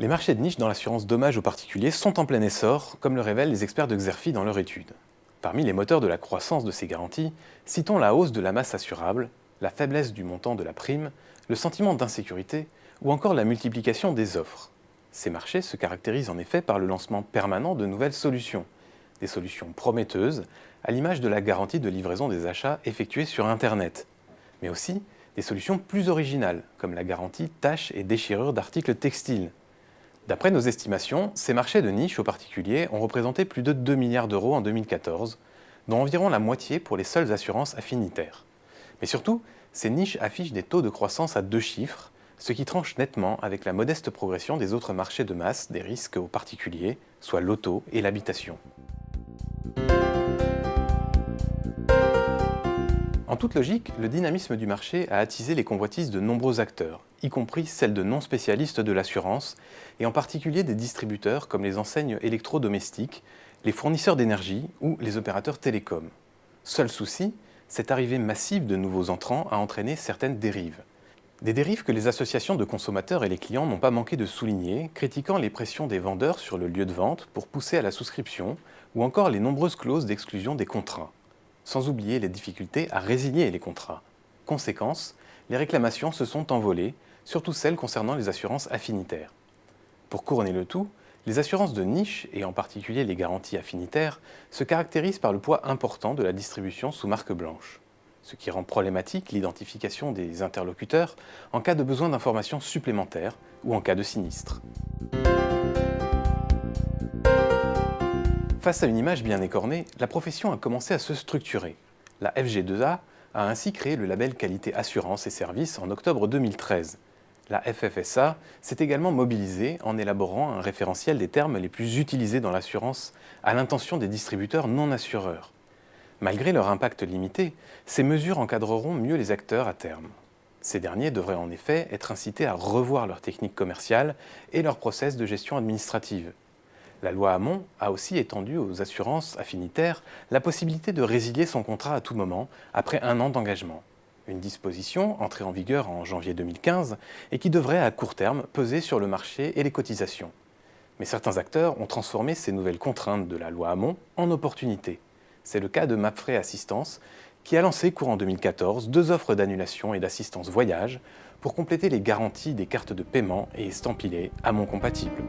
Les marchés de niche dans l'assurance dommages aux particuliers sont en plein essor, comme le révèlent les experts de Xerfi dans leur étude. Parmi les moteurs de la croissance de ces garanties, citons la hausse de la masse assurable, la faiblesse du montant de la prime, le sentiment d'insécurité ou encore la multiplication des offres. Ces marchés se caractérisent en effet par le lancement permanent de nouvelles solutions, des solutions prometteuses, à l'image de la garantie de livraison des achats effectués sur Internet, mais aussi des solutions plus originales, comme la garantie taches et déchirures d'articles textiles. D'après nos estimations, ces marchés de niche aux particuliers ont représenté plus de 2 milliards d'euros en 2014, dont environ la moitié pour les seules assurances affinitaires. Mais surtout, ces niches affichent des taux de croissance à 2 chiffres, ce qui tranche nettement avec la modeste progression des autres marchés de masse des risques aux particuliers, soit l'auto et l'habitation. En toute logique, le dynamisme du marché a attisé les convoitises de nombreux acteurs, y compris celles de non-spécialistes de l'assurance, et en particulier des distributeurs comme les enseignes électrodomestiques, les fournisseurs d'énergie ou les opérateurs télécoms. Seul souci, cette arrivée massive de nouveaux entrants a entraîné certaines dérives. Des dérives que les associations de consommateurs et les clients n'ont pas manqué de souligner, critiquant les pressions des vendeurs sur le lieu de vente pour pousser à la souscription, ou encore les nombreuses clauses d'exclusion des contrats. Sans oublier les difficultés à résilier les contrats. Conséquence, les réclamations se sont envolées, surtout celles concernant les assurances affinitaires. Pour couronner le tout, les assurances de niche, et en particulier les garanties affinitaires, se caractérisent par le poids important de la distribution sous marque blanche, ce qui rend problématique l'identification des interlocuteurs en cas de besoin d'informations supplémentaires ou en cas de sinistre. Face à une image bien écornée, la profession a commencé à se structurer. La FG2A a ainsi créé le label qualité assurance et services en octobre 2013. La FFSA s'est également mobilisée en élaborant un référentiel des termes les plus utilisés dans l'assurance à l'intention des distributeurs non assureurs. Malgré leur impact limité, ces mesures encadreront mieux les acteurs à terme. Ces derniers devraient en effet être incités à revoir leurs techniques commerciales et leurs process de gestion administrative. La loi Hamon a aussi étendu aux assurances affinitaires la possibilité de résilier son contrat à tout moment après 1 an d'engagement. Une disposition entrée en vigueur en janvier 2015 et qui devrait à court terme peser sur le marché et les cotisations. Mais certains acteurs ont transformé ces nouvelles contraintes de la loi Hamon en opportunités. C'est le cas de Mapfre Assistance qui a lancé courant 2014 2 offres d'annulation et d'assistance voyage pour compléter les garanties des cartes de paiement et estampillées Hamon compatibles.